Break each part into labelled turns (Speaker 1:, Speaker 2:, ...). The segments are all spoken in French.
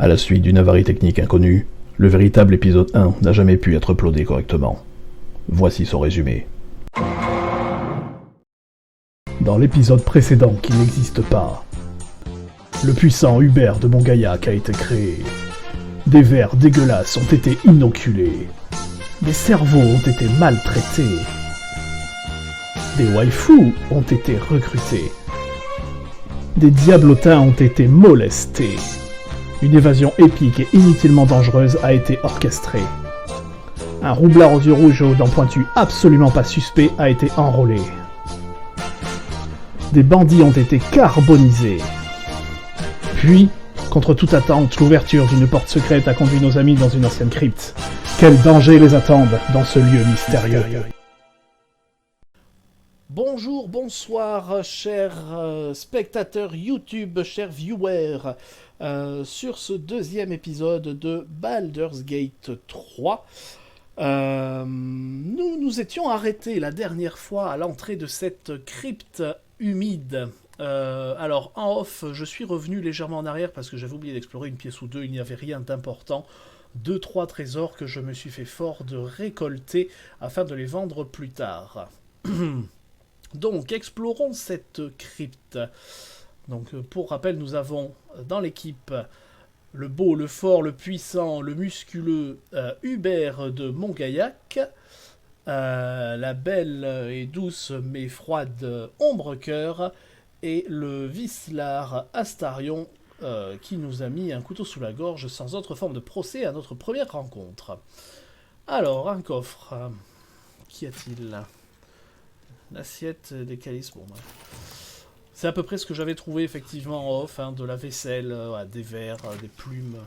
Speaker 1: À la suite d'une avarie technique inconnue, le véritable épisode 1 n'a jamais pu être uploadé correctement. Voici son résumé. Dans l'épisode précédent qui n'existe pas, le puissant Hubert de Montgaillac a été créé. Des vers dégueulasses ont été inoculés. Des cerveaux ont été maltraités. Des waifus ont été recrutés. Des diablotins ont été molestés. Une évasion épique et inutilement dangereuse a été orchestrée. Un roublard aux yeux rouges et aux dents pointues absolument pas suspect a été enrôlé. Des bandits ont été carbonisés. Puis, contre toute attente, l'ouverture d'une porte secrète a conduit nos amis dans une ancienne crypte. Quels dangers les attendent dans ce lieu mystérieux?
Speaker 2: Bonjour, bonsoir, chers spectateurs YouTube, chers viewers, sur ce deuxième épisode de Baldur's Gate 3. Nous nous étions arrêtés la dernière fois à l'entrée de cette crypte humide. Alors, en off, je suis revenu légèrement en arrière parce que j'avais oublié d'explorer une pièce ou deux, il n'y avait rien d'important. 2-3 trésors que je me suis fait fort de récolter afin de les vendre plus tard. Donc, explorons cette crypte. Donc, pour rappel, nous avons dans l'équipe le beau, le fort, le puissant, le musculeux Hubert de Montgaillac, la belle et douce mais froide Ombrecœur, et le Vislar Astarion qui nous a mis un couteau sous la gorge sans autre forme de procès à notre première rencontre. Alors, un coffre. Qu'y a-t-il là? L'assiette des calices, bon, bref. C'est à peu près ce que j'avais trouvé effectivement en off, hein, de la vaisselle, des verres, des plumes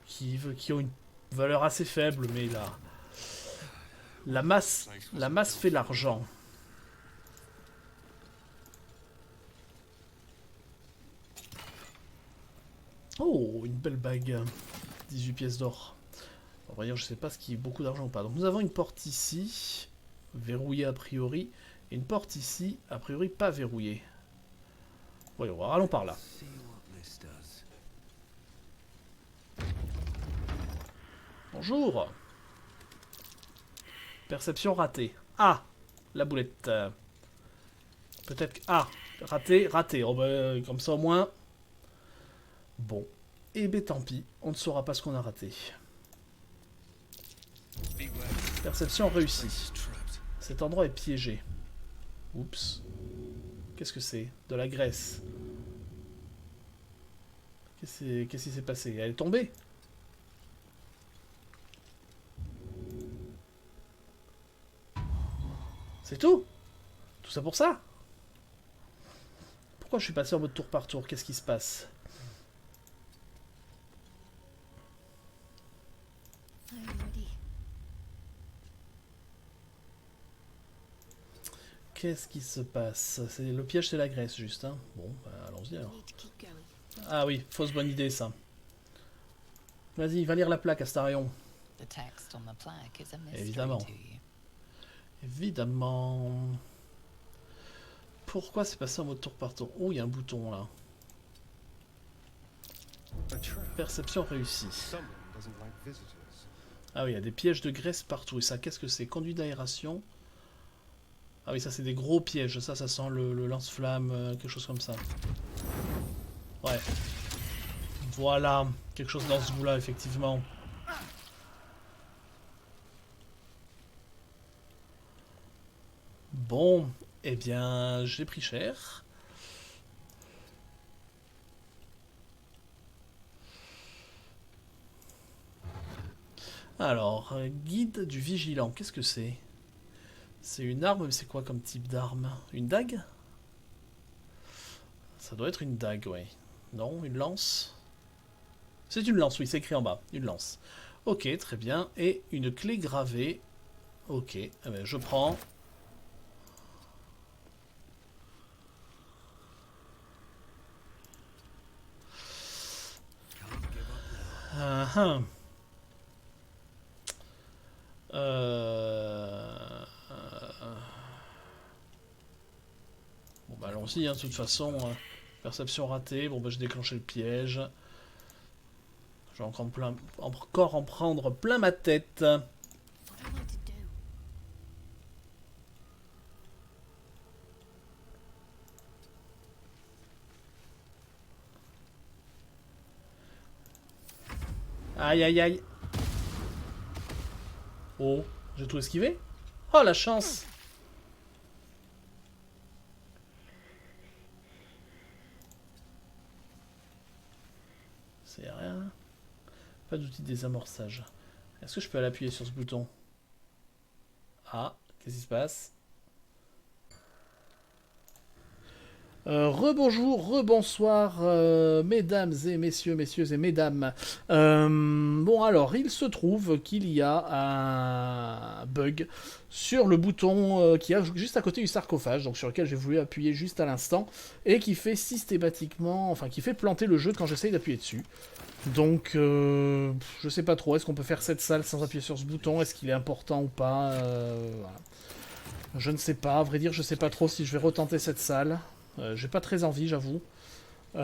Speaker 2: qui ont une valeur assez faible, mais la masse fait l'argent. Oh, une belle bague, 18 pièces d'or. On va dire, je sais pas ce qui est beaucoup d'argent ou pas. Donc nous avons une porte ici, verrouillée a priori. Et une porte ici, a priori pas verrouillée. Voyons voir, allons par là. Bonjour. Perception ratée. Ah, la boulette. Peut-être que... Ah, raté. Oh, bah, comme ça au moins. Bon. Eh ben tant pis, on ne saura pas ce qu'on a raté. Perception réussie. Cet endroit est piégé. Oups. Qu'est-ce que c'est? De la graisse. Qu'est-ce qui s'est passé? Elle est tombée? C'est tout? Tout ça pour ça? Pourquoi je suis passé en mode tour par tour? Qu'est-ce qui se passe? Qu'est-ce qui se passe? Le piège, c'est la graisse, juste. Hein. Bon, bah, allons-y alors. Ah oui, fausse bonne idée, ça. Vas-y, va lire la plaque, Astarion. Évidemment. Évidemment. Pourquoi c'est passé en mode tour par tour? Oh, il y a un bouton, là. Perception réussie. Ah oui, il y a des pièges de graisse partout. Et ça, qu'est-ce que c'est? Conduit d'aération. Ah oui, ça c'est des gros pièges, ça sent le lance-flamme, quelque chose comme ça. Ouais. Voilà, quelque chose dans ce goût-là, effectivement. Bon, eh bien, j'ai pris cher. Alors, guide du vigilant, qu'est-ce que c'est? C'est une arme, mais c'est quoi comme type d'arme? Une dague? Ça doit être une dague, ouais. Non, une lance? C'est une lance, oui, c'est écrit en bas. Une lance. Ok, très bien. Et une clé gravée. Ok, eh ben, je prends. Uh-huh. Bon bah allons-y, hein, de toute façon. Perception ratée. Bon bah j'ai déclenché le piège. Je vais encore en prendre plein ma tête. Aïe aïe aïe. Oh, j'ai tout esquivé. Oh la chance. C'est rien. Pas d'outil de désamorçage. Est-ce que je peux aller appuyer sur ce bouton? Ah, qu'est-ce qui se passe? Rebonjour, rebonsoir, mesdames et messieurs, messieurs et mesdames. Bon alors, il se trouve qu'il y a un bug sur le bouton qui est juste à côté du sarcophage, donc sur lequel j'ai voulu appuyer juste à l'instant, et qui fait systématiquement, enfin qui fait planter le jeu quand j'essaye d'appuyer dessus. Donc, je sais pas trop, est-ce qu'on peut faire cette salle sans appuyer sur ce bouton? Est-ce qu'il est important ou pas? Voilà. Je ne sais pas, à vrai dire, je sais pas trop si je vais retenter cette salle. J'ai pas très envie, j'avoue. Hop.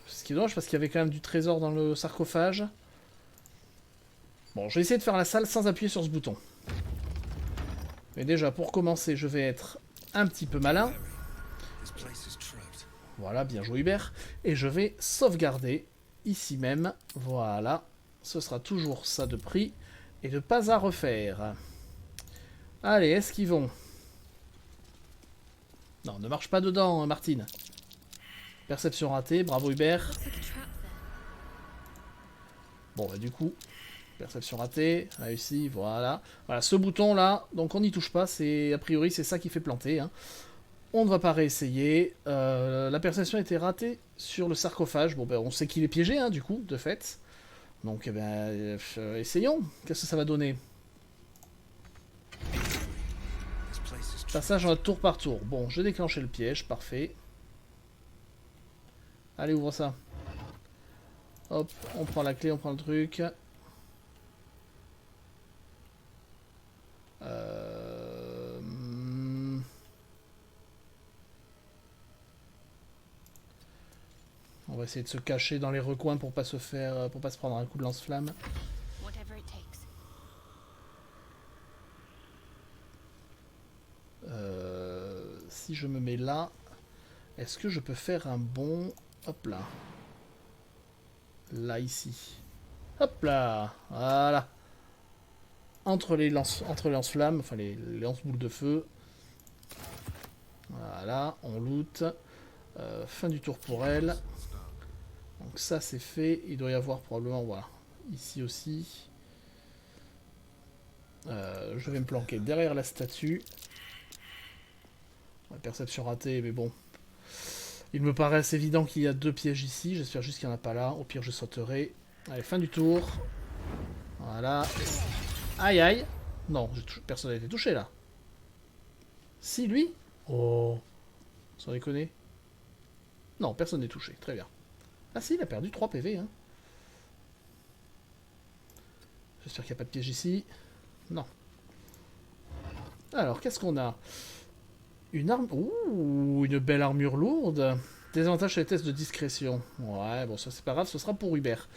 Speaker 2: Ce qui est dommage parce qu'il y avait quand même du trésor dans le sarcophage. Bon, je vais essayer de faire la salle sans appuyer sur ce bouton. Mais déjà, pour commencer, je vais être un petit peu malin. Voilà, bien joué Hubert. Et je vais sauvegarder ici même. Voilà. Ce sera toujours ça de prix. Et de pas à refaire. Allez, esquivons. Non, ne marche pas dedans, Martine. Perception ratée, bravo Hubert. Bon, bah du coup, perception ratée, réussi, voilà. Voilà, ce bouton-là, donc on n'y touche pas, a priori c'est ça qui fait planter. Hein. On ne va pas réessayer. La perception a été ratée sur le sarcophage. Bon, ben on sait qu'il est piégé, hein, du coup, de fait. Donc, eh ben, essayons. Qu'est-ce que ça va donner? Passage en tour par tour. Bon, j'ai déclenché le piège, parfait. Allez, ouvre ça. Hop, on prend la clé, on prend le truc. On va essayer de se cacher dans les recoins pour pas se faire, pour pas se prendre un coup de lance-flamme. Si je me mets là, est-ce que je peux faire un bond? Hop là. Là, ici. Hop là. Voilà. Entre les lance-flammes, enfin les lance-boules de feu. Voilà, on loot. Fin du tour pour elle. Donc ça c'est fait. Il doit y avoir probablement, voilà, ici aussi. Je vais me planquer derrière la statue. Perception ratée, mais bon. Il me paraît assez évident qu'il y a deux pièges ici. J'espère juste qu'il n'y en a pas là. Au pire, je sauterai. Allez, fin du tour. Voilà. Aïe, aïe. Non, personne n'a été touché, là. Si, lui? Oh. Sans déconner. Non, personne n'est touché. Très bien. Ah si, il a perdu 3 PV. Hein. J'espère qu'il n'y a pas de piège ici. Non. Alors, qu'est-ce qu'on a? Une arme... Ouh, une belle armure lourde. Désavantage sur les tests de discrétion. Ouais, bon, ça c'est pas grave, ce sera pour Hubert.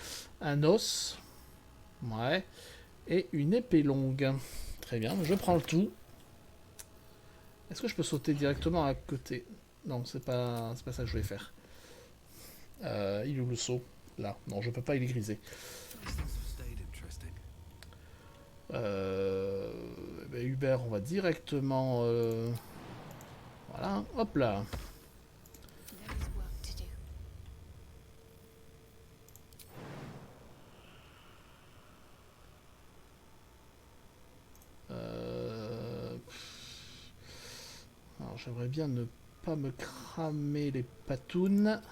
Speaker 2: Un os. Ouais. Et une épée longue. Très bien, je prends le tout. Est-ce que je peux sauter directement à côté? Non, c'est pas ça que je voulais faire. Il est où le saut? Là. Non, je peux pas, il est grisé. Ben, Hubert, on va directement... Voilà, hop là. Alors j'aimerais bien ne pas me cramer les patounes.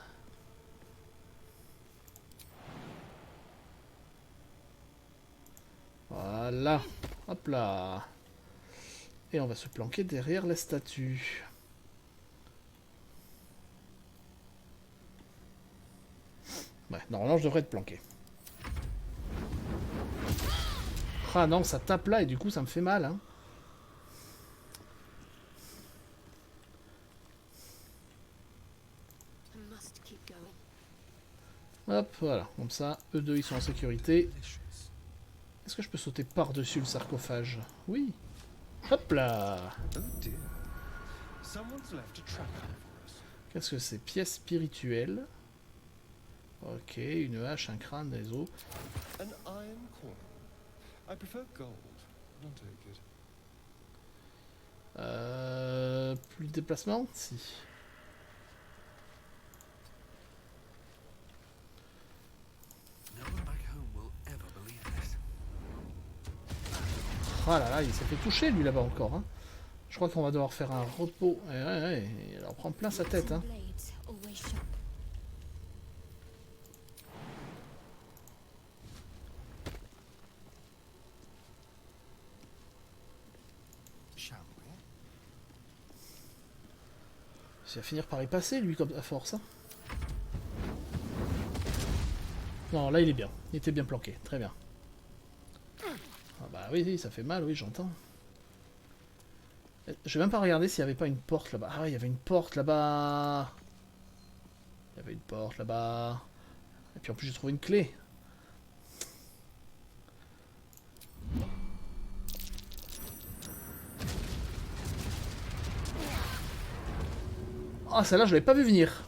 Speaker 2: Voilà, hop là. Et on va se planquer derrière la statue. Ouais, normalement je devrais être planqué. Ah non, ça tape là et du coup ça me fait mal. Hein. Hop, voilà, comme ça, eux deux ils sont en sécurité. Est-ce que je peux sauter par-dessus le sarcophage? Oui. Hop là. Qu'est-ce que c'est? Pièce spirituelle. Ok, une hache, un crâne, des os. Plus de déplacement? Si. Oh là là, il s'est fait toucher lui là-bas encore. Hein. Je crois qu'on va devoir faire un repos. Ouais, il en prend plein sa tête. Hein. Il va finir par y passer lui comme à force. Hein. Non, là il est bien. Il était bien planqué. Très bien. Ah bah oui, ça fait mal, oui, j'entends. Je vais même pas regarder s'il n'y avait pas une porte là-bas. Ah ouais, il y avait une porte là-bas. Il y avait une porte là-bas. Et puis en plus j'ai trouvé une clé. Ah, celle-là je l'avais pas vu venir.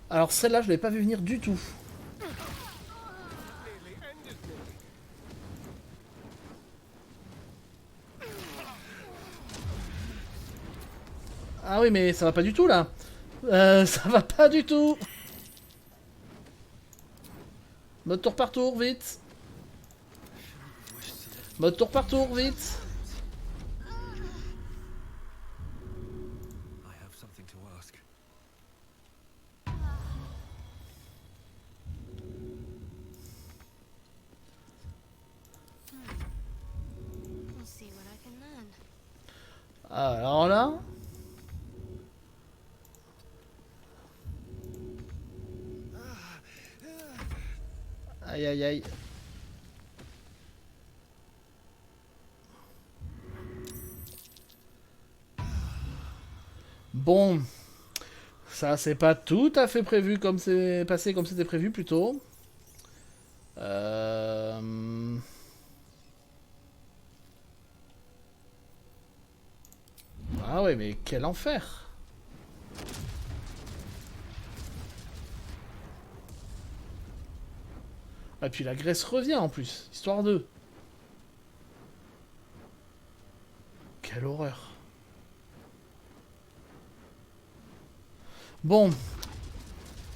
Speaker 2: Alors celle-là je l'avais pas vu venir du tout. Ah oui, mais ça va pas du tout là. Ça va pas du tout. Mode tour par tour, vite. Mode tour par tour, vite. Alors là... Aïe aïe aïe. Bon, ça c'est pas tout à fait prévu comme c'est passé comme c'était prévu plutôt. Ah ouais, mais quel enfer. Et puis la Grèce revient en plus, histoire de. Quelle horreur. Bon.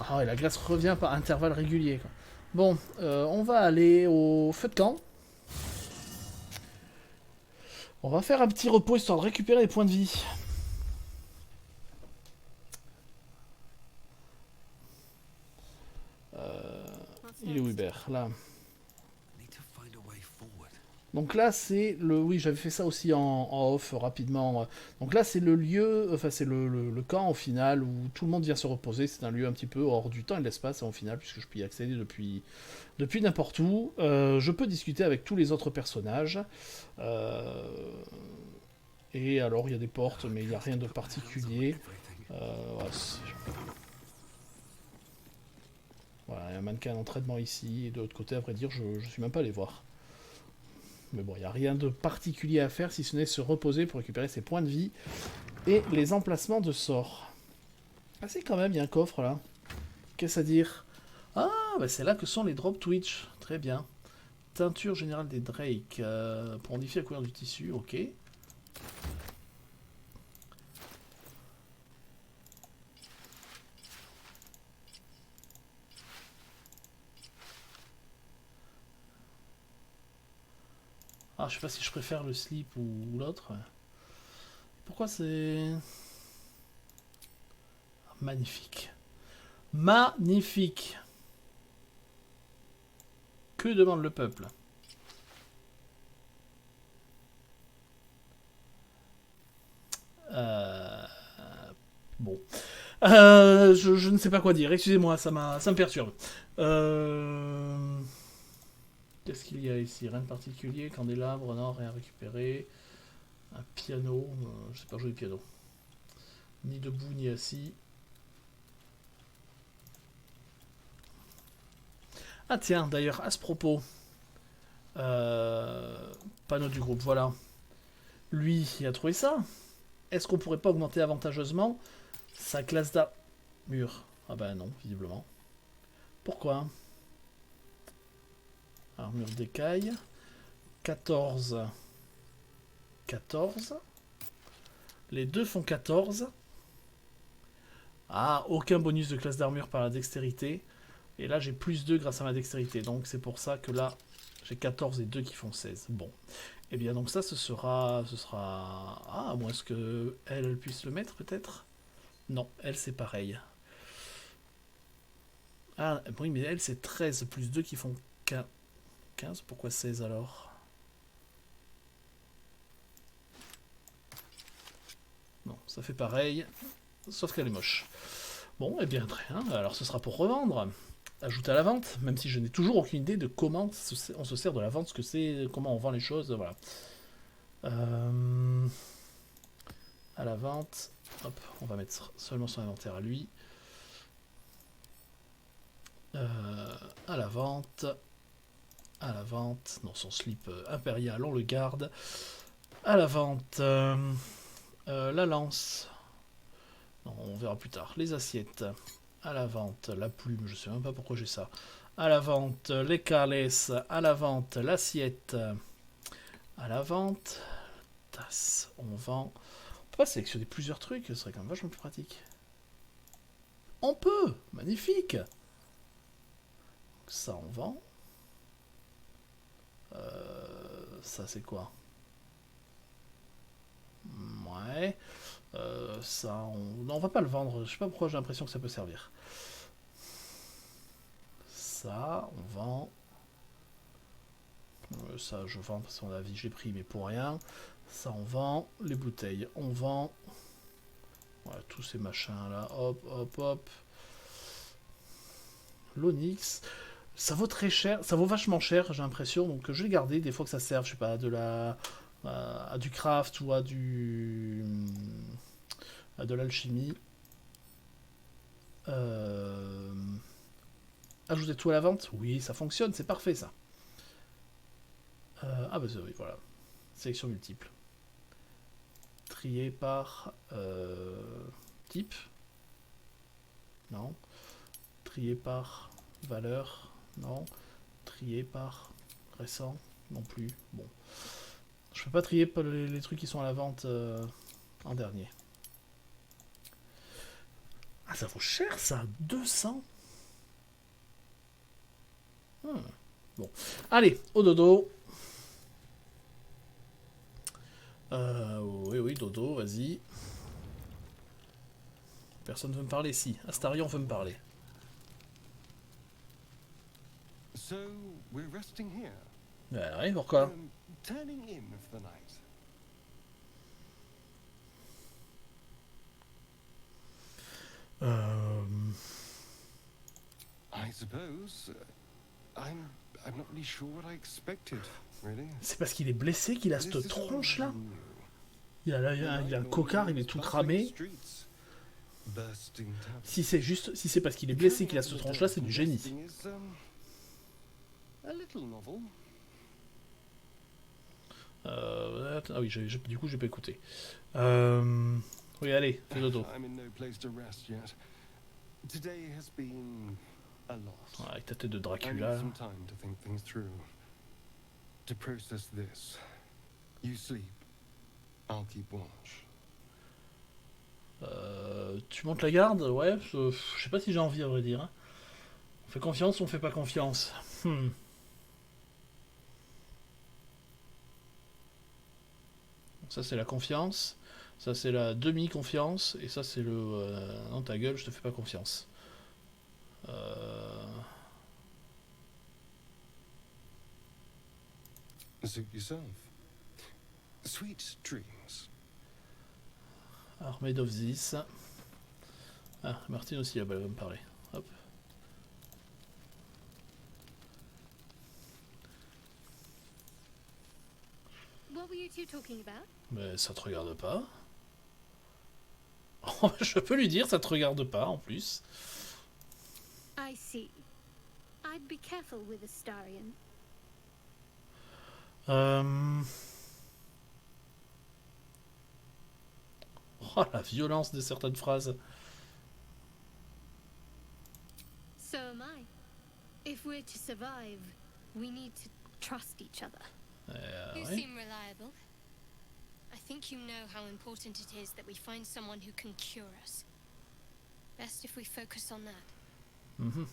Speaker 2: Ah ouais, la Grèce revient par intervalles réguliers. Quoi. Bon, on va aller au feu de camp. On va faire un petit repos histoire de récupérer les points de vie. Il est où Hubert? Là. Donc là, c'est le... Oui, j'avais fait ça aussi en off rapidement. Donc là, c'est le lieu, enfin c'est le camp au final où tout le monde vient se reposer. C'est un lieu un petit peu hors du temps et de l'espace au final, puisque je peux y accéder depuis n'importe où. Je peux discuter avec tous les autres personnages. Et alors, il y a des portes, mais il n'y a rien de particulier. Ouais, voilà, il y a un mannequin d'entraînement ici. Et de l'autre côté, à vrai dire, je ne suis même pas allé voir. Mais bon, il n'y a rien de particulier à faire si ce n'est se reposer pour récupérer ses points de vie et les emplacements de sorts. Ah si, quand même, il y a un coffre là. Qu'est-ce à dire? Ah, bah c'est là que sont les drops Twitch. Très bien. Teinture générale des Drake. Pour modifier la couleur du tissu, ok. Ah, je sais pas si je préfère le slip ou l'autre. Pourquoi c'est... Magnifique. Magnifique. Que demande le peuple? Bon. Je ne sais pas quoi dire. Excusez-moi, ça me perturbe. Qu'est-ce qu'il y a ici? Rien de particulier. Candélabre, non, rien récupéré. Un piano. Je sais pas jouer du piano. Ni debout, ni assis. Ah tiens, d'ailleurs, à ce propos, panneau du groupe, voilà. Lui, il a trouvé ça. Est-ce qu'on pourrait pas augmenter avantageusement sa classe d'armure? Ah bah non, visiblement. Pourquoi? Armure d'écaille. 14. 14. Les deux font 14. Ah, aucun bonus de classe d'armure par la dextérité. Et là, j'ai plus 2 grâce à ma dextérité. Donc, c'est pour ça que là, j'ai 14 et 2 qui font 16. Bon. Et bien, donc ça, ce sera... Ah, à moins que elle puisse le mettre, peut-être? Non, elle, c'est pareil. Ah, oui, mais elle, c'est 13 plus 2 qui font 15. Pourquoi 16, alors? Non, ça fait pareil. Sauf qu'elle est moche. Bon, eh bien, très bien. Alors, ce sera pour revendre. Ajouter à la vente, même si je n'ai toujours aucune idée de comment on se sert de la vente, ce que c'est, comment on vend les choses, voilà. À la vente, hop, on va mettre seulement son inventaire à lui. À la vente, non, son slip impérial, on le garde. À la vente, la lance, non, on verra plus tard. Les assiettes. À la vente, la plume, je sais même pas pourquoi j'ai ça. À la vente, les calices. À la vente, l'assiette. À la vente, tasse. On vend. On peut pas sélectionner plusieurs trucs, ce serait quand même vachement plus pratique. On peut. Magnifique. Ça, on vend. Ça, c'est quoi? Ouais. Ça, non, on va pas le vendre. Je sais pas pourquoi j'ai l'impression que ça peut servir. Ça, on vend. Ça, je vends parce qu'on a vie, j'ai pris, mais pour rien. Ça, on vend. Les bouteilles, on vend. Voilà, tous ces machins là. Hop, hop, hop. L'onyx. Ça vaut très cher. Ça vaut vachement cher, j'ai l'impression. Donc, je vais garder. Des fois que ça sert, je sais pas, à du craft ou à de l'alchimie. Ajouter tout à la vente? Oui, ça fonctionne, c'est parfait ça. Ah bah oui, voilà. Sélection multiple. Trier par type. Non. Trier par valeur. Non. Trier par récent. Non plus. Bon. Je peux pas trier les trucs qui sont à la vente en dernier. Ah, ça vaut cher ça, 200. Bon. Allez, au dodo. Oui, dodo, vas-y. Personne veut me parler, si. Astarion veut me parler.
Speaker 3: So, we're resting here.
Speaker 2: Oui, pourquoi?
Speaker 3: Turning in for the night. I suppose. I'm not really sure what I expected, really.
Speaker 2: C'est parce qu'il est blessé qu'il a cette tronche là. Il a un cocard, il est tout cramé. Si c'est parce qu'il est blessé qu'il a cette tronche là, c'est du génie. Ah oui, du coup j'ai pas écouté. Oui, allez, fais dodo. Avec ta tête de Dracula.
Speaker 3: To process this, you sleep. I'll keep watch.
Speaker 2: Tu montes la garde? Ouais, je sais pas si j'ai envie à vrai dire. Hein. On fait confiance ou on fait pas confiance? Ça c'est la confiance, ça c'est la demi-confiance, et ça c'est le... non ta gueule, je te fais pas confiance.
Speaker 3: Suit yourself. Sweet dreams.
Speaker 2: Alors, Made of This. Ah, Martine aussi, elle va me parler. Hop.
Speaker 4: What were you two talking about?
Speaker 2: Mais ça te regarde pas. Je peux lui dire, ça te regarde pas en plus.
Speaker 4: I see. I'd be careful with Astarion.
Speaker 2: Oh, la violence de certaines phrases.
Speaker 4: So am I. If we're to survive, we need to trust each other.
Speaker 5: You
Speaker 2: Oui.
Speaker 5: seem reliable. I think you know how important it is that we find someone who can cure us. Best if we focus on that.
Speaker 2: Mhm.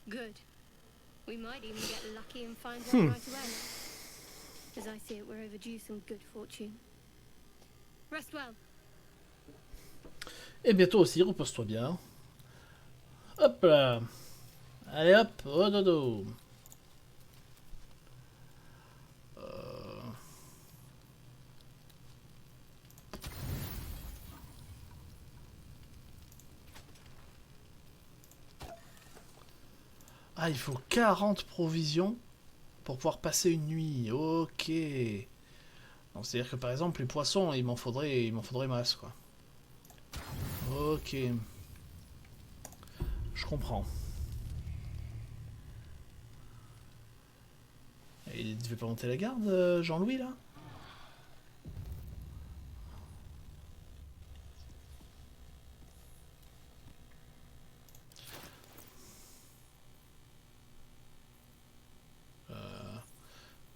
Speaker 4: Good. We might even get lucky and find one right away. As I see it, we're overdue some good fortune. Rest well.
Speaker 2: Et bientôt aussi, repose-toi bien. Hop là. Allez hop, au dodo. Ah, il faut 40 provisions pour pouvoir passer une nuit. Ok. Donc c'est-à-dire que par exemple les poissons, il m'en faudrait masse quoi. Ok. Je comprends. Et il devait pas monter la garde, Jean-Louis là?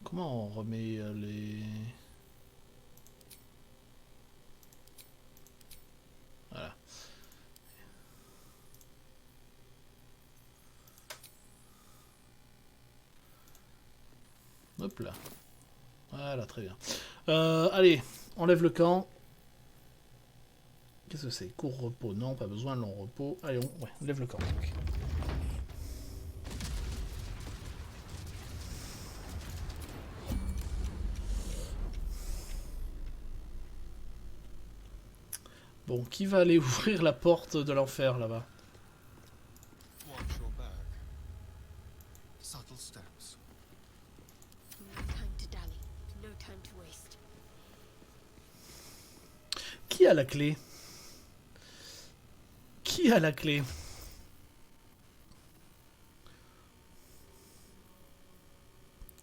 Speaker 2: Comment on remet les... Voilà. Hop là. Voilà, très bien. Allez, on lève le camp. Qu'est-ce que c'est? Court repos? Non, pas besoin, long repos. Allez, on lève le camp. Donc. Bon, qui va aller ouvrir la porte de l'enfer là-bas?
Speaker 3: Watch your back. Subtle steps.
Speaker 5: No time to dally. No time to waste.
Speaker 2: Qui a la clé? Qui a la clé?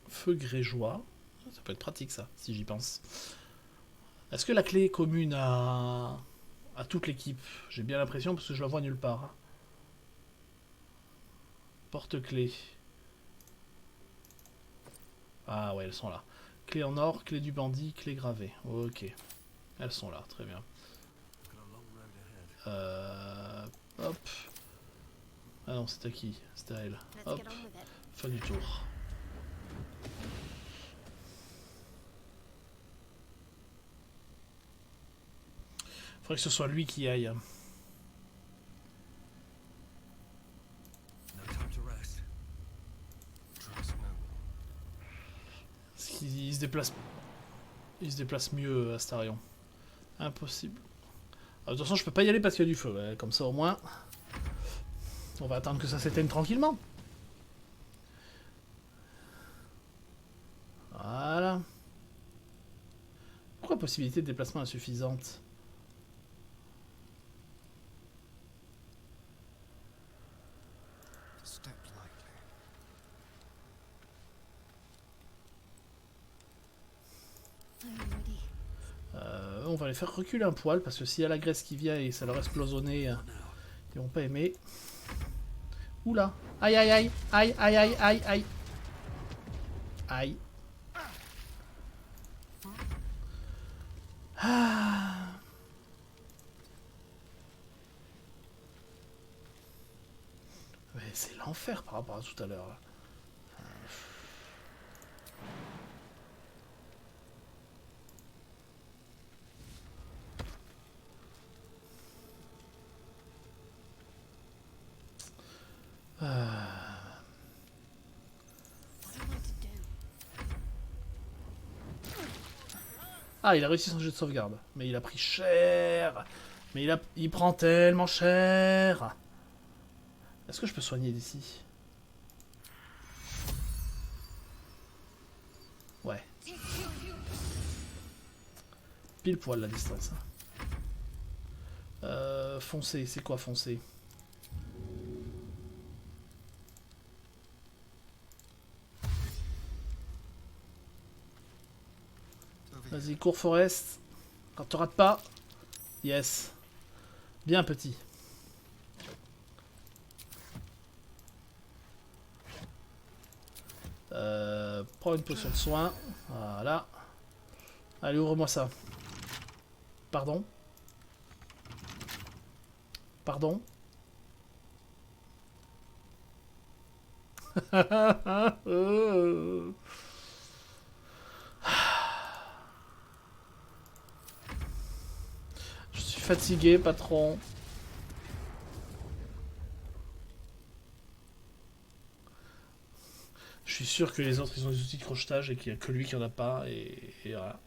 Speaker 2: Feu grégeois. Ça peut être pratique ça, si j'y pense. Est-ce que la clé est commune à toute l'équipe? J'ai bien l'impression parce que je la vois nulle part. Porte-clé. Ah ouais, elles sont là. Clé en or, clé du bandit, clé gravée. Ok. Elles sont là, très bien. Hop. Ah non, c'est à qui? C'est à elle.
Speaker 5: Let's
Speaker 2: Hop.
Speaker 5: get on with it.
Speaker 2: Fin du tour. Faudrait que ce soit lui qui aille.
Speaker 3: No time to rest. Trust no one.
Speaker 2: Parce qu'il se déplace. Il se déplace mieux, Astarion. Impossible. Ah, de toute façon, je peux pas y aller parce qu'il y a du feu. Ouais. Comme ça, au moins. On va attendre que ça s'éteigne tranquillement. Voilà. Pourquoi possibilité de déplacement insuffisante?
Speaker 3: Step lightly.
Speaker 4: I'm ready.
Speaker 2: On va les faire reculer un poil parce que s'il y a la graisse qui vient et ça leur explose au nez, ils vont pas aimer. Oula! Aïe aïe aïe! Aïe aïe aïe aïe aïe! Aïe! Ah. Mais c'est l'enfer par rapport à tout à l'heure. Là.
Speaker 5: What am I to do?
Speaker 2: Ah, il a réussi son jet de sauvegarde. Mais il a pris cher. Mais il prend tellement cher. Est-ce que je peux soigner d'ici? Ouais. Pile poil la distance. Foncer, c'est quoi foncer? Vas-y, cours Forest. Quand tu rates pas. Yes. Bien petit. Prends une potion de soin. Voilà. Allez, ouvre-moi ça. Pardon? Pardon? Je suis fatigué, patron. Je suis sûr que les autres ils ont des outils de crochetage et qu'il n'y a que lui qui en a pas et voilà.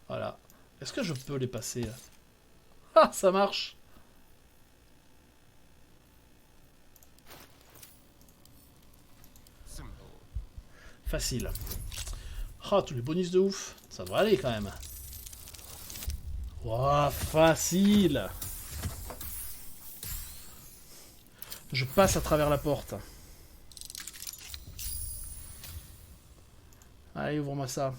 Speaker 2: Voilà. Est-ce que je peux les passer là? Ah, ça marche!
Speaker 3: Simple.
Speaker 2: Facile. Ah, tous les bonus de ouf. Ça devrait aller quand même. Ouah, facile! Je passe à travers la porte. Allez, ouvre-moi ça.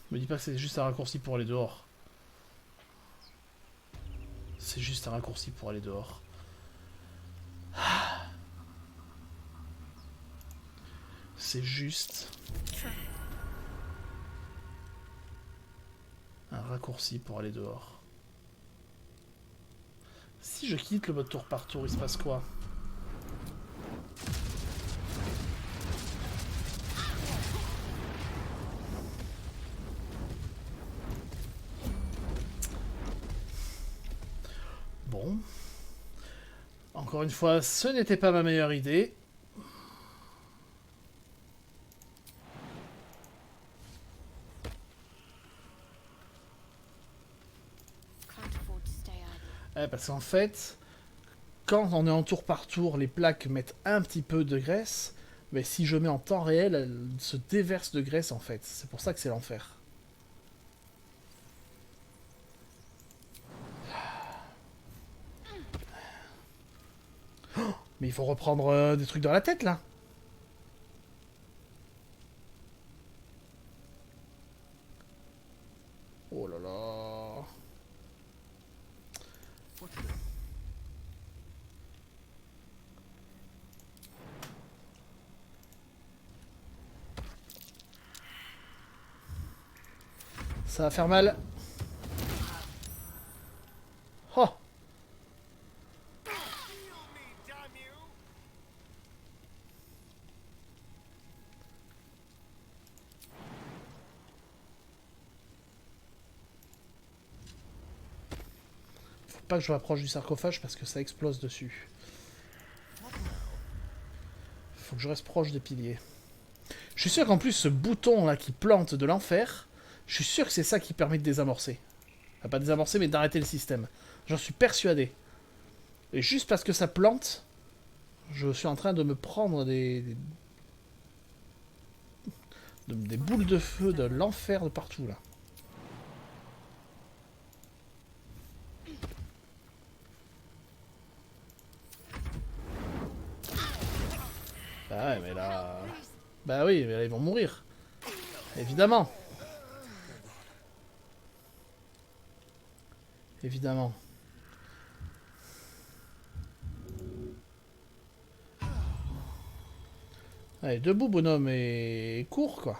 Speaker 2: Me dis pas que c'est juste un raccourci pour aller dehors. C'est juste un raccourci pour aller dehors. C'est juste un raccourci pour aller dehors. Si je quitte le mode tour par tour, il se passe quoi? Bon. Encore une fois, ce n'était pas ma meilleure idée.
Speaker 5: Can't afford to stay idle.
Speaker 2: Parce qu'en fait, quand on est en tour par tour, les plaques mettent un petit peu de graisse. Mais si je mets en temps réel, elles se déversent de graisse en fait. C'est pour ça que c'est l'enfer. Mais il faut reprendre des trucs dans la tête, là. Oh là là. Ça va faire mal. Oh. Pas que je m'approche du sarcophage parce que ça explose dessus. Faut que je reste proche des piliers. Je suis sûr qu'en plus ce bouton là qui plante de l'enfer, je suis sûr que c'est ça qui permet de désamorcer. Enfin, pas désamorcer mais d'arrêter le système. J'en suis persuadé. Et juste parce que ça plante, je suis en train de me prendre des boules de feu de l'enfer de partout là. Bah ouais, mais là... Bah oui, mais là, ils vont mourir. Évidemment. Évidemment. Allez, debout, bonhomme, et cours, quoi.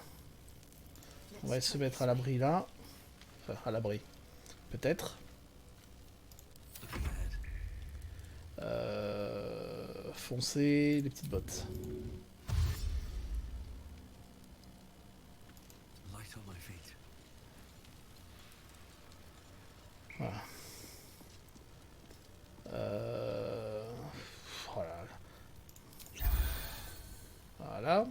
Speaker 2: On va se mettre à l'abri, là. Enfin, à l'abri. Peut-être. Foncer les petites bottes. Voilà. Voilà. Voilà.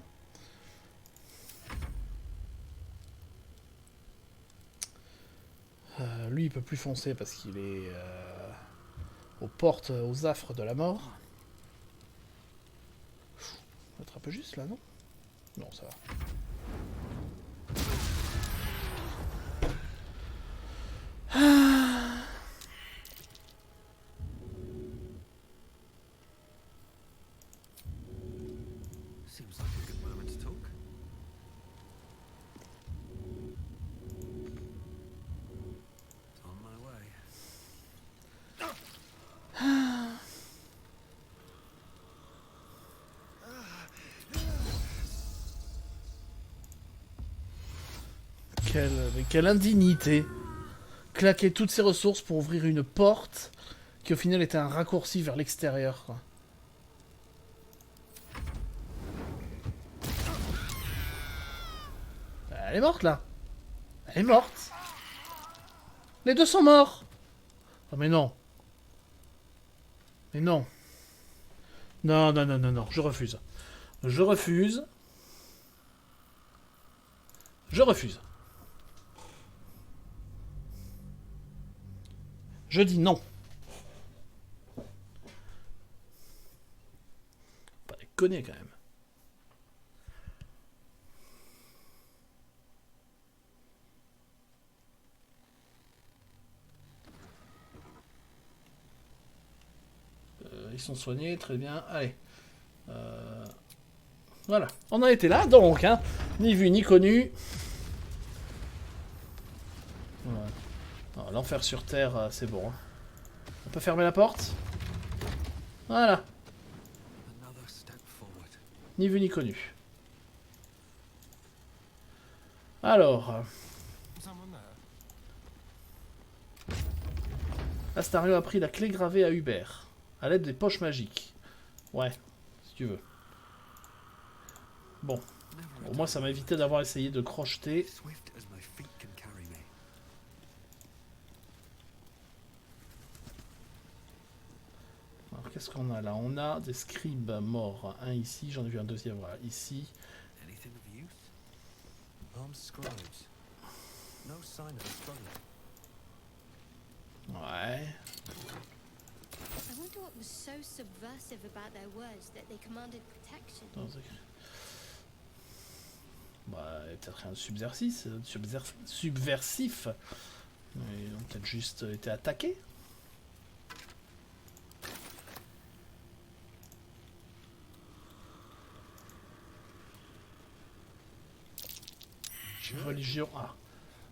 Speaker 2: Lui, il peut plus foncer parce qu'il est aux portes, aux affres de la mort. On va être un peu juste là, non? Non, ça va.
Speaker 3: Seems like a good moment to talk. On my way.
Speaker 2: Quelle indignité. Claquer toutes ses ressources pour ouvrir une porte qui au final était un raccourci vers l'extérieur, quoi. Elle est morte là. Elle est morte. Les deux sont morts. Oh mais non. Mais non. Non, non, non, non, non. Je refuse. Je refuse. Je refuse. Je dis non. Pas déconner quand même. Ils sont soignés, très bien. Allez. Voilà. On en était là, donc. Hein. Ni vu, ni connu. Voilà. Oh, l'enfer sur Terre, c'est bon. Hein. On peut fermer la porte? Voilà.
Speaker 3: Another step forward.
Speaker 2: Ni vu, ni connu. Alors.
Speaker 3: Someone there.
Speaker 2: Astario a pris la clé gravée à Hubert. À l'aide des poches magiques. Ouais, si tu veux. Bon. Au moins, ça m'a évité d'avoir essayé de crocheter.
Speaker 3: Swift as my feet can carry me.
Speaker 2: Alors, qu'est-ce qu'on a là? On a des scribes morts. Un ici, j'en ai vu un deuxième, voilà, ici.
Speaker 3: Anything of use? Armed scribes. No sign of a struggle.
Speaker 2: Ouais.
Speaker 4: I wonder what was so subversive about their words that they commanded protection.
Speaker 2: Bah, peut-être rien de subversif. Ils ont peut-être juste été attaqués. Religion. Ah.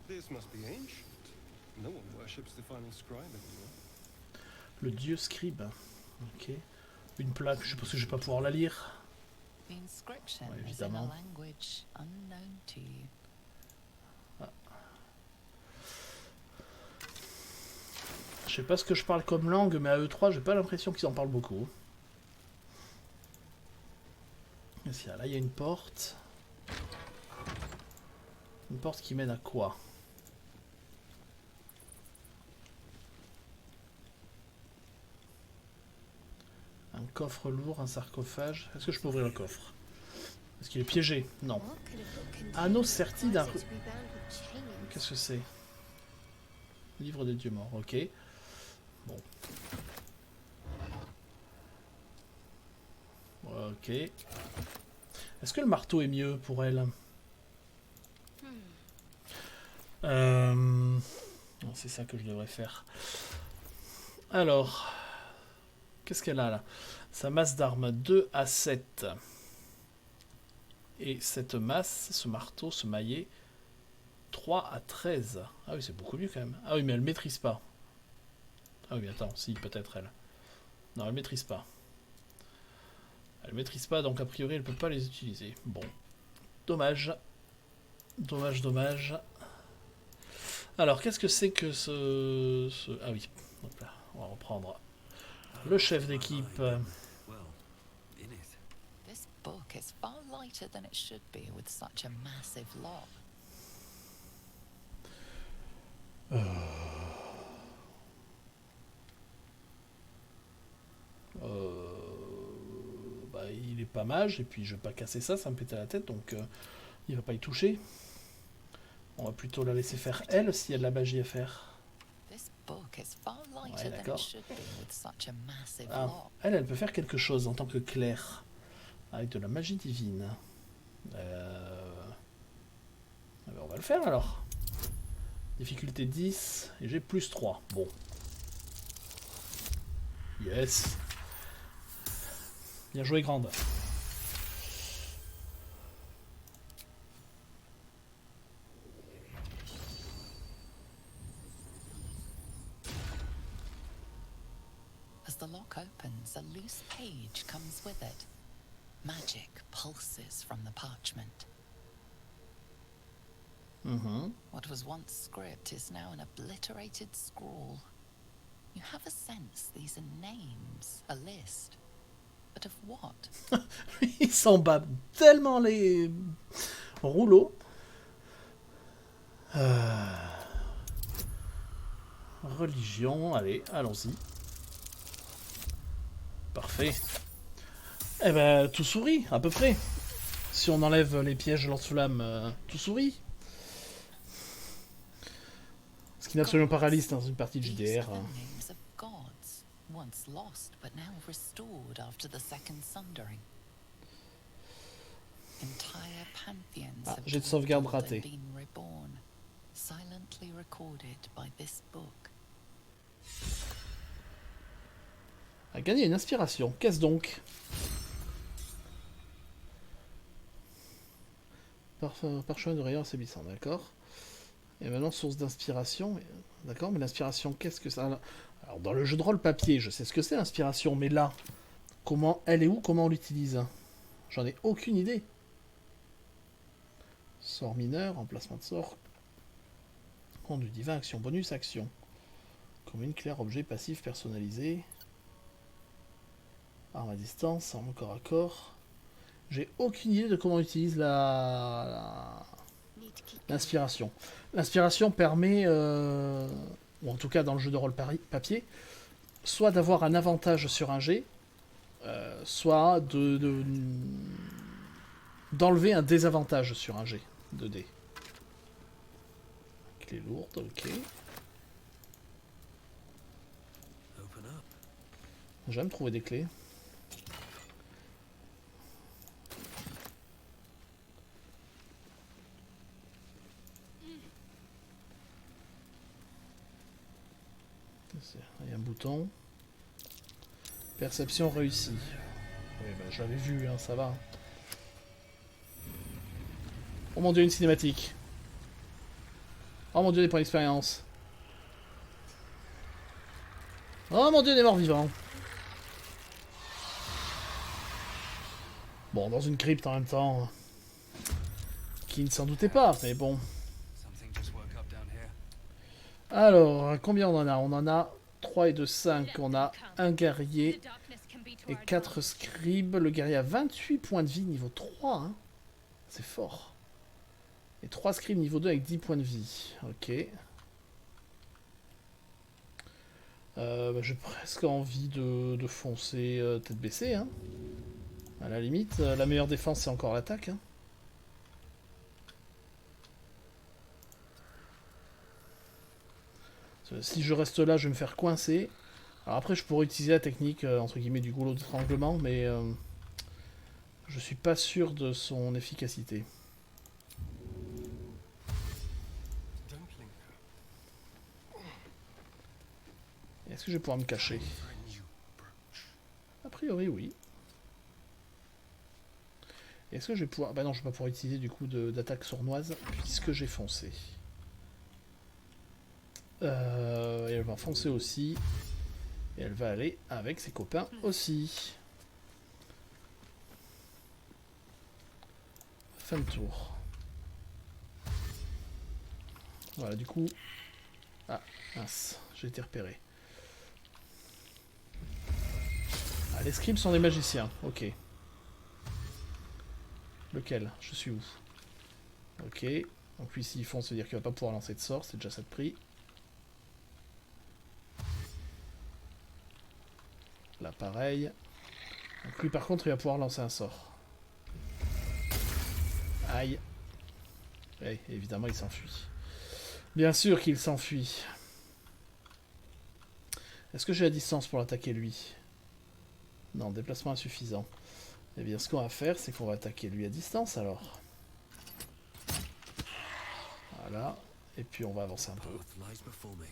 Speaker 3: This must be ancient. No one worships the final scribe anymore.
Speaker 2: Le dieu scribe. Ok. Une plaque, je pense que je vais pas pouvoir la lire.
Speaker 6: The inscription
Speaker 2: Ouais,
Speaker 6: is in a
Speaker 2: évidemment.
Speaker 6: language unknown to you.
Speaker 2: Je sais pas ce que je parle comme langue, mais à E3, j'ai pas l'impression qu'ils en parlent beaucoup. Là, il y a une porte. Une porte qui mène à quoi? Un coffre lourd, un sarcophage. Est-ce que je peux ouvrir le coffre? Est-ce qu'il est piégé? Non.
Speaker 4: What could a book contain?
Speaker 2: Anneau serti d'un...
Speaker 4: Why is it to be bound with chains?
Speaker 2: Qu'est-ce que c'est? Livre des dieux morts, ok. Bon. Ok. Est-ce que le marteau est mieux pour elle? C'est ça que je devrais faire. Alors, qu'est-ce qu'elle a là? Sa masse d'armes 2 à 7. Et cette masse, ce marteau, ce maillet, 3 à 13. Ah oui, c'est beaucoup mieux quand même. Ah oui, mais elle maîtrise pas. Ah oui, mais attends, si, peut-être elle. Non, elle maîtrise pas. Elle maîtrise pas, donc a priori, elle peut pas les utiliser. Bon. Dommage. Dommage, dommage. Alors, qu'est-ce que c'est que ce... Ah oui, hop là, on va reprendre. Le chef d'équipe.
Speaker 3: Well, in it.
Speaker 6: This book is far lighter than it should be with such a massive lock.
Speaker 2: Bah, il est pas mage, et puis je vais pas casser ça, ça me pétait la tête, donc il va pas y toucher. On va plutôt la laisser faire elle, s'il y a de la magie à faire.
Speaker 6: This book is far lighter than
Speaker 2: d'accord.
Speaker 6: it should be with such a massive
Speaker 2: Ah,
Speaker 6: lock.
Speaker 2: elle peut faire quelque chose en tant que clerc, avec de la magie divine. Ah ben, on va le faire alors. Difficulté 10 et j'ai plus 3. Bon. Yes. Bien joué, grande.
Speaker 6: As the lock opens, a loose page comes with it. Magic pulses from the parchment. What was once script is now an obliterated scrawl. You have a sense these are names, a list. But of what?
Speaker 2: Il s'en bat tellement les rouleaux. Religion, allez, allons-y. Parfait. Eh ben, tout sourit, à peu près. Si on enlève les pièges lance-flamme, tout sourit. Ce qui n'est absolument pas réaliste dans une partie de
Speaker 6: These
Speaker 2: JDR.
Speaker 6: are the names of gods, once lost but now restored after the second sundering. Entire pantheons have
Speaker 2: jet de sauvegarde
Speaker 6: dwindled
Speaker 2: raté.
Speaker 6: and been reborn, silently recorded by this book.
Speaker 2: A gagné une inspiration. Qu'est-ce donc? Parchemin de rayon assaillissant, d'accord. Et maintenant, source d'inspiration. D'accord, mais l'inspiration, qu'est-ce que ça... Alors, dans le jeu de rôle papier, je sais ce que c'est l'inspiration, mais là, comment elle est où? Comment on l'utilise? J'en ai aucune idée. Sort mineur, emplacement de sort. Conduit divin, action bonus, action. Commune, clair, objet, passif, personnalisé. Arme à distance, arme corps à corps. J'ai aucune idée de comment on utilise l'inspiration. L'inspiration permet, ou en tout cas dans le jeu de rôle papier, soit d'avoir un avantage sur un jet, soit d'enlever un désavantage sur un jet de dés. Clé lourde, ok. J'aime trouver des clés. Il y a un bouton. Perception réussie. Oui, bah, je l'avais vu, hein, ça va. Oh mon dieu, une cinématique. Oh mon dieu, des points d'expérience. Oh mon dieu, des morts vivants. Bon, dans une crypte en même temps. Qui ne s'en doutait pas, mais bon. Alors, combien on en a? On en a 3 et 2, 5. On a un guerrier et 4 scribes. Le guerrier a 28 points de vie niveau 3. Hein. C'est fort. Et 3 scribes niveau 2 avec 10 points de vie. Ok. Bah, j'ai presque envie de foncer tête baissée. Hein. À la limite, la meilleure défense, c'est encore l'attaque. Hein. Si je reste là, je vais me faire coincer. Alors après, je pourrais utiliser la technique, entre guillemets, du goulot d'étranglement, mais je suis pas sûr de son efficacité. Est-ce que je vais pouvoir me cacher? A priori, oui. Est-ce que je vais pouvoir... Bah non, je vais pas pouvoir utiliser du coup d'attaque sournoise, puisque j'ai foncé. Et elle va foncer aussi. Et elle va aller avec ses copains aussi. Fin de tour. Voilà, du coup... Ah, mince, j'ai été repéré. Ah, les scribes sont des magiciens, ok. Lequel? Je suis où? Ok. Donc lui, s'il fonce, ça veut dire qu'il va pas pouvoir lancer de sort, c'est déjà ça de prix. Là, pareil. Donc lui, par contre, il va pouvoir lancer un sort. Aïe. Et évidemment, il s'enfuit. Bien sûr qu'il s'enfuit. Est-ce que j'ai la distance pour l'attaquer, lui? Non, déplacement insuffisant. Eh bien, ce qu'on va faire, c'est qu'on va attaquer lui à distance, alors. Voilà. Et puis on va avancer un peu.
Speaker 3: Path lies before me.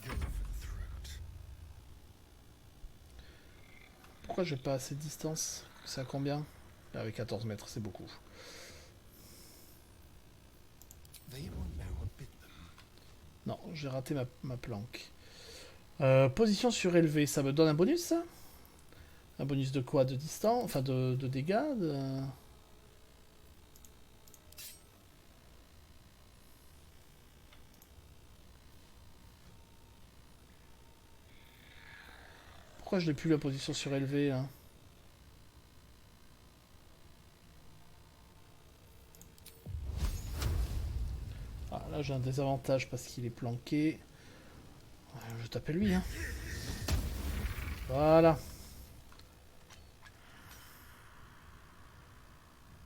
Speaker 3: Go for the throat.
Speaker 2: Pourquoi j'ai pas assez de distance? C'est à combien? Avec 14 mètres, c'est beaucoup.
Speaker 3: They won't know what bit them.
Speaker 2: Non, j'ai raté ma planque. Position surélevée, ça me donne un bonus, ça? Un bonus de quoi? De distance? Enfin, de dégâts Pourquoi je n'ai plus la position surélevée, hein? Ah, là, j'ai un désavantage parce qu'il est planqué. Je t'appelle lui, hein. Voilà.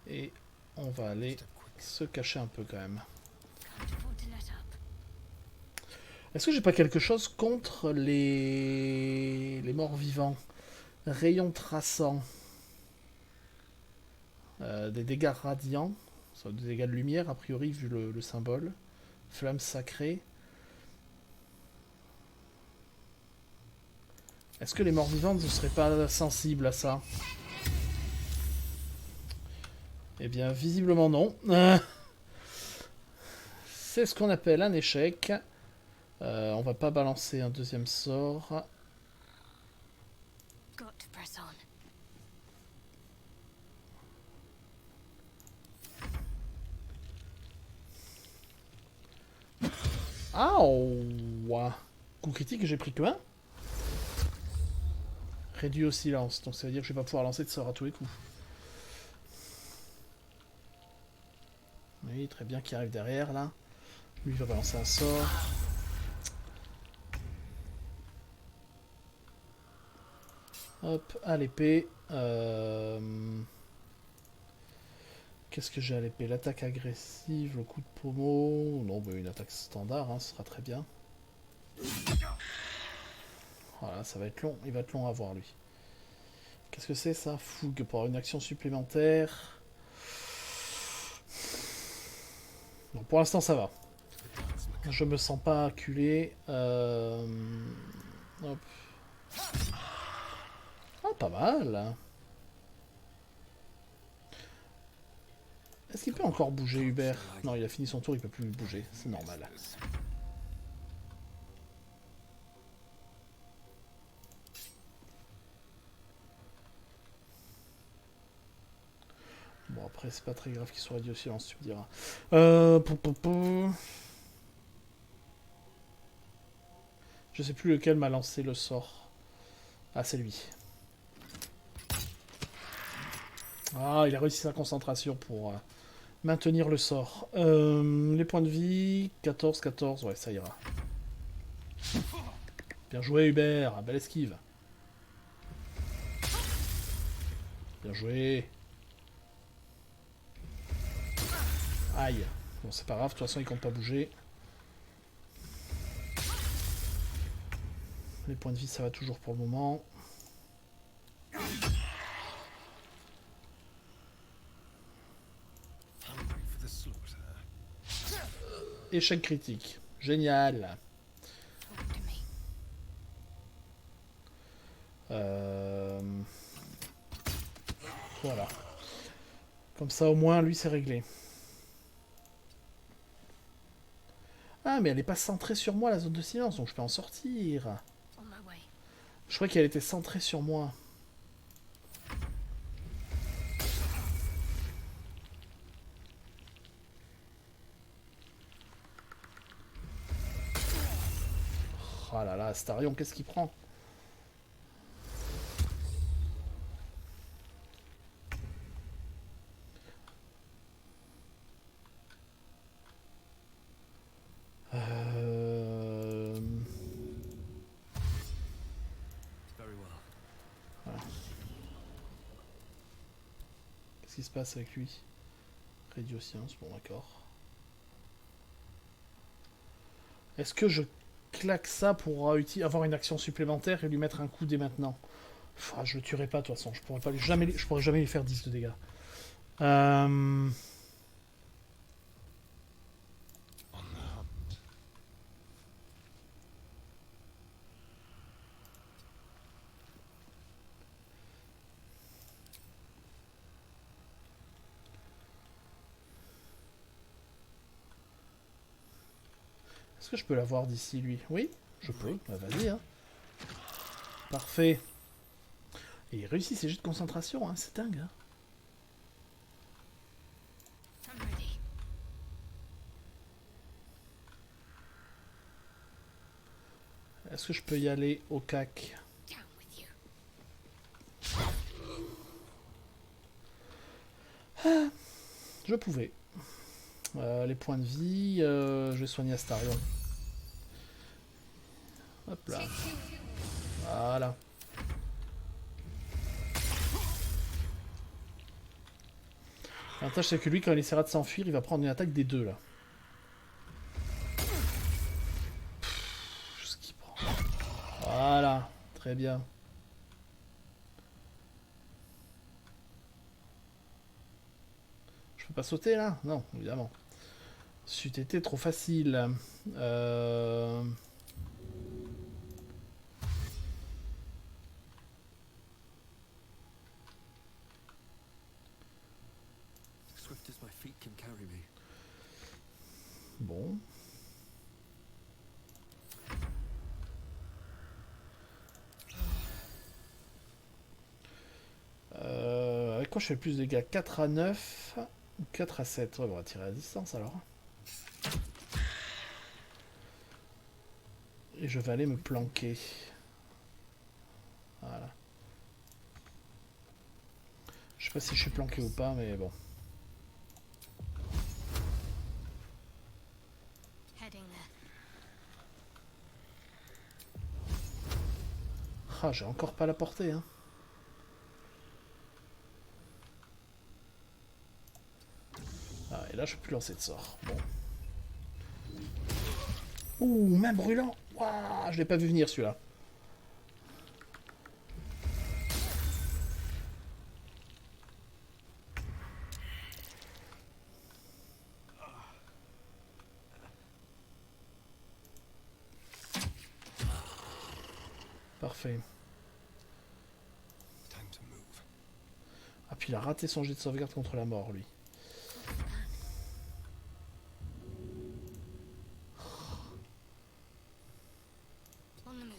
Speaker 2: Et on va aller se cacher un peu quand même. Est-ce que j'ai pas quelque chose contre les morts vivants? Rayon traçant. Des dégâts radiants. Des dégâts de lumière, a priori, vu le symbole. Flamme sacrée. Est-ce que les morts vivants ne seraient pas sensibles à ça? Eh bien, visiblement non. C'est ce qu'on appelle un échec. On va pas balancer un deuxième sort.
Speaker 5: Got to press on.
Speaker 2: Aouh! Coup critique, j'ai pris que 1. Réduit au silence, donc ça veut dire que je vais pas pouvoir lancer de sort à tous les coups. Oui, très bien, qui arrive derrière là. Lui il va balancer un sort. Hop, à l'épée. Qu'est-ce que j'ai à l'épée? L'attaque agressive, le coup de pommeau. Non, bah, une attaque standard, hein, ce sera très bien. Voilà, ça va être long. Il va être long à voir, lui. Qu'est-ce que c'est, ça? Fougue pour une action supplémentaire. Bon, pour l'instant, ça va. Je me sens pas acculé. Hop. Ah, pas mal. Est-ce qu'il peut encore bouger, Hubert? Non, il a fini son tour, il peut plus bouger. C'est normal. Bon, après, c'est pas très grave qu'il soit réduit au silence, tu me diras. Je sais plus lequel m'a lancé le sort. Ah, c'est lui. Ah, il a réussi sa concentration pour maintenir le sort. Les points de vie, 14, 14, ouais, ça ira. Bien joué, Hubert, belle esquive. Bien joué. Aïe. Bon, c'est pas grave, de toute façon, il compte pas bouger. Les points de vie, ça va toujours pour le moment. Échec critique. Génial. Voilà. Comme ça, au moins, lui, c'est réglé. Ah, mais elle n'est pas centrée sur moi, la zone de silence, donc je peux en sortir. Je croyais qu'elle était centrée sur moi. Oh là là, Astarion, qu'est-ce qu'il prend? Voilà. Qu'est-ce qui se passe avec lui? Réduit au silence, bon d'accord. Est-ce que je claque ça pour avoir une action supplémentaire et lui mettre un coup dès maintenant? Enfin, je le tuerai pas de toute façon, je pourrais jamais lui faire 10 de dégâts. Est-ce que je peux l'avoir d'ici, lui? Oui, je peux. Bah, vas-y, hein. Parfait. Et il réussit ses jets de concentration, hein. C'est dingue, hein.
Speaker 5: I'm ready.
Speaker 2: Est-ce que je peux y aller au cac?
Speaker 5: Down with you.
Speaker 2: Je pouvais. Les points de vie, je vais soigner Astarion. Hop là. Voilà. L'avantage c'est que lui, quand il essaiera de s'enfuir, il va prendre une attaque des deux là. Ce qu'il prend. Voilà, très bien. Je peux pas sauter là? Non, évidemment. C'eût été trop facile.
Speaker 3: Swift as my feet can carry me.
Speaker 2: Bon. Avec quoi je fais le plus de dégâts? 4 à 9 ou 4 à 7? Ouais, on va tirer à distance alors. Et je vais aller me planquer. Voilà. Je sais pas si je suis planqué ou pas, mais bon.
Speaker 5: Heading there.
Speaker 2: Ah, j'ai encore pas la portée, hein. Ah, et là, je peux plus lancer de sort. Bon. Ouh, main brûlant. Waouh, je l'ai pas vu venir celui-là. Parfait.
Speaker 3: Time to move.
Speaker 2: Ah, puis il a raté son jet de sauvegarde contre la mort, lui.
Speaker 5: On the move.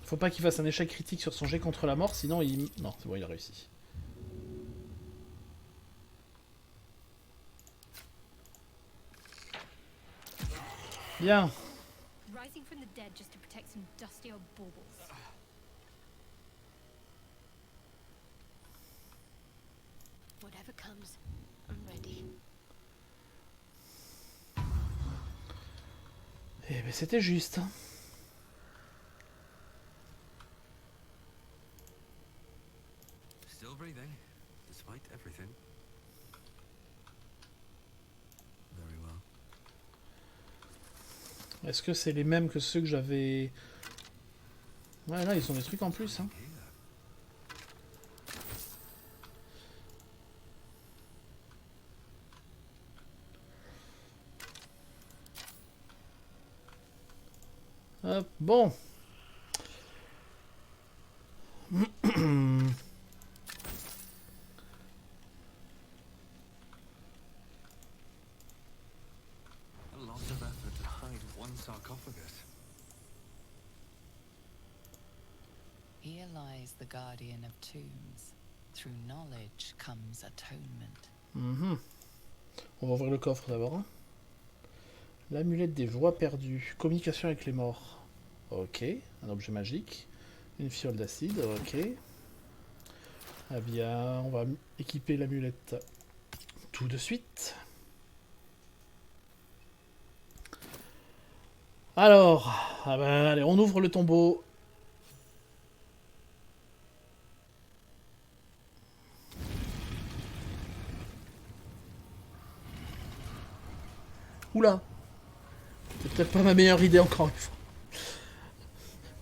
Speaker 2: Faut pas qu'il fasse un échec critique sur son jet contre la mort, sinon il... Non, c'est bon, il a réussi. Bien.
Speaker 4: Rising from the dead just to protect some dusty old baubles.
Speaker 5: Whatever comes, I'm ready.
Speaker 2: Eh ben c'était juste. Hein.
Speaker 3: Still breathing, despite everything. Very well.
Speaker 2: Est-ce que c'est les mêmes que ceux que j'avais... Ouais, là, ils ont des trucs en plus, hein. Hop, bon.
Speaker 3: A lot of effort to hide one sarcophagus.
Speaker 6: Here lies the guardian of tombs. Through knowledge comes atonement.
Speaker 2: Mhm. On va ouvrir le coffre d'abord. Hein. L'amulette des voix perdues. Communication avec les morts. Ok. Un objet magique. Une fiole d'acide. Ok. Ah bien, on va équiper l'amulette tout de suite. Alors, ah ben, allez, on ouvre le tombeau. Oula! C'est peut-être pas ma meilleure idée encore une fois.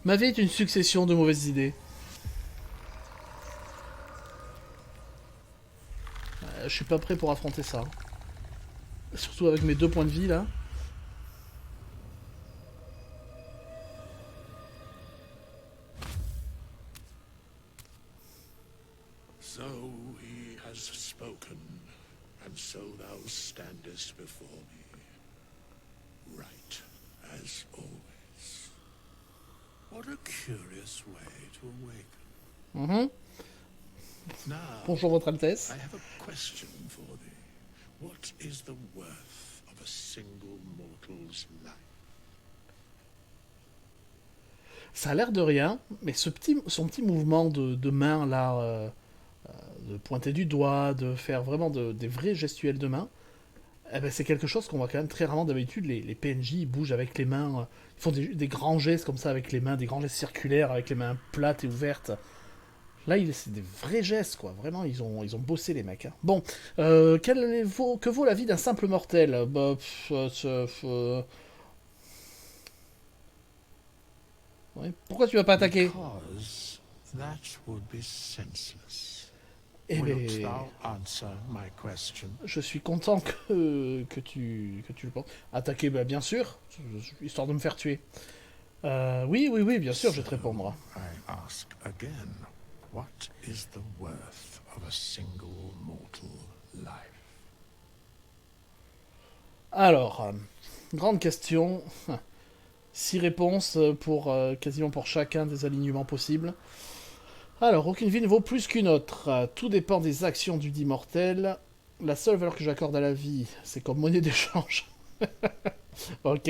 Speaker 2: Ma vie est une succession de mauvaises idées. Je suis pas prêt pour affronter ça. Surtout avec mes 2 points de vie là.
Speaker 7: Right, as always. What a curious way to awaken.
Speaker 2: Mhm.
Speaker 7: Now,
Speaker 2: Bonjour, Votre Altesse.
Speaker 7: I have a question for thee. What is the worth of a single mortal's life?
Speaker 2: Ça a l'air de rien, mais son petit mouvement de main, là, de pointer du doigt, de faire vraiment des vrais gestuels de main, eh ben, c'est quelque chose qu'on voit quand même très rarement d'habitude. Les PNJ ils bougent avec les mains, ils font des grands gestes comme ça avec les mains, des grands gestes circulaires avec les mains plates et ouvertes. Là, c'est des vrais gestes, quoi. Vraiment, ils ont bossé, les mecs. Hein. Bon, que vaut la vie d'un simple mortel? Bah, ouais. Pourquoi tu vas pas attaquer?
Speaker 7: Because that would be senseless.
Speaker 2: Eh
Speaker 7: Wilt
Speaker 2: ben,
Speaker 7: thou answer my question?
Speaker 2: je suis content que tu le penses. Attaquer, bah, bien sûr, histoire de me faire tuer. Oui, bien sûr, je vais te répondre.
Speaker 7: I ask again, what is the worth of a single mortal life?
Speaker 2: Alors, grande question. 6 réponses pour quasiment pour chacun des alignements possibles. Alors, aucune vie ne vaut plus qu'une autre. Tout dépend des actions du dit mortel. La seule valeur que j'accorde à la vie, c'est comme monnaie d'échange. Ok.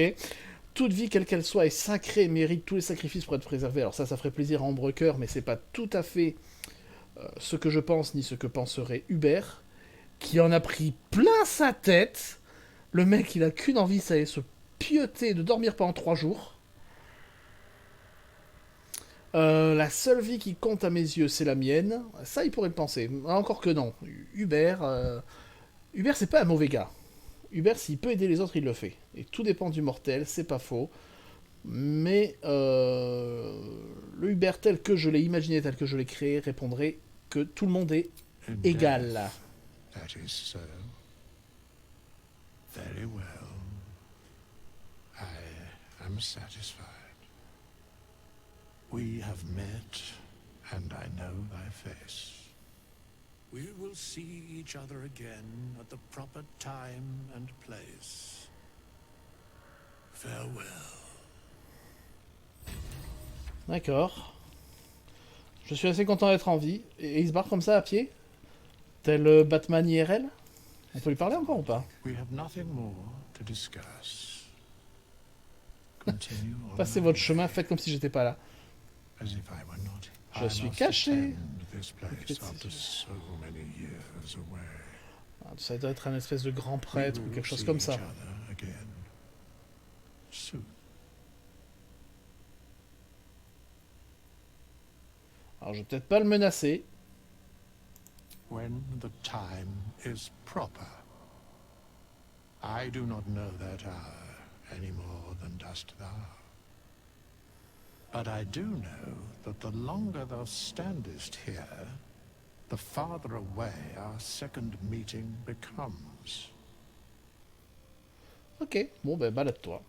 Speaker 2: Toute vie, quelle qu'elle soit, est sacrée et mérite tous les sacrifices pour être préservée. Alors ça ferait plaisir à Ambrecoeur, mais c'est pas tout à fait ce que je pense, ni ce que penserait Hubert, qui en a pris plein sa tête. Le mec, il a qu'une envie, ça est se pieuter de dormir pendant 3 jours. La seule vie qui compte à mes yeux, c'est la mienne. Ça, il pourrait le penser. Encore que non. Hubert, c'est pas un mauvais gars. Hubert, s'il peut aider les autres, il le fait. Et tout dépend du mortel, c'est pas faux. Mais le Hubert tel que je l'ai imaginé, tel que je l'ai créé, répondrait que tout le monde est
Speaker 7: In
Speaker 2: égal.
Speaker 7: death, that is so. Very well. I am satisfied. We have met, and I know thy face. We will see each other again at the proper time and place. Farewell.
Speaker 2: D'accord. Je suis assez content d'être en vie. Et il se barre comme ça à pied? Tel Batman IRL? On peut lui parler encore ou pas?
Speaker 7: We have nothing more to discuss. Continue on
Speaker 2: Passez
Speaker 7: thy
Speaker 2: votre
Speaker 7: way,
Speaker 2: chemin, faites comme si j'étais pas là.
Speaker 7: as if I were not.
Speaker 2: Je
Speaker 7: I
Speaker 2: suis
Speaker 7: must
Speaker 2: caché.
Speaker 7: attend this place after so many years away.
Speaker 2: Ah, ça doit être un espèce de grand prêtre
Speaker 7: We
Speaker 2: ou
Speaker 7: will
Speaker 2: quelque chose
Speaker 7: see
Speaker 2: comme
Speaker 7: each
Speaker 2: ça.
Speaker 7: other again soon.
Speaker 2: Alors je vais peut-être pas le menacer.
Speaker 7: When the time is proper. I do not know that hour any more than dost thou. But I do know that the longer thou standest here, the farther away our second meeting becomes.
Speaker 2: Ok, bon ben balade-toi.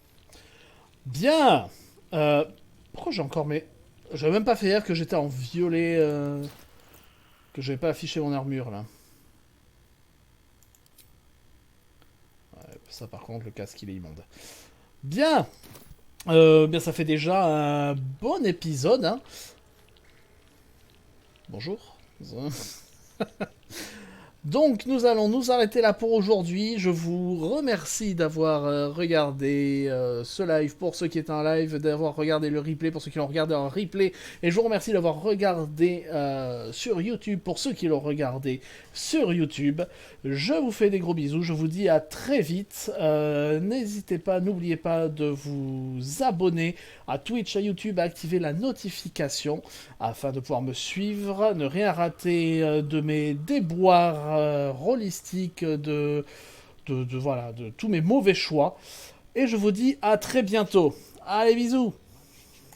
Speaker 2: Bien. Pourquoi j'ai encore mes... J'avais même pas fait gaffe que j'étais en violet... Que j'avais pas affiché mon armure là. Ouais, ça par contre, le casque il est immonde. Bien. Bien ça fait déjà un bon épisode. Hein. Bonjour. Donc nous allons nous arrêter là pour aujourd'hui. Je vous remercie d'avoir regardé ce live pour ceux qui étaient en live, d'avoir regardé le replay pour ceux qui l'ont regardé en replay. Et je vous remercie d'avoir regardé sur YouTube pour ceux qui l'ont regardé sur YouTube. Je vous fais des gros bisous, je vous dis à très vite. N'hésitez pas, n'oubliez pas de vous abonner à Twitch, à YouTube, à activer la notification afin de pouvoir me suivre, ne rien rater de mes déboires rôlistiques, voilà, de tous mes mauvais choix. Et je vous dis à très bientôt. Allez, bisous!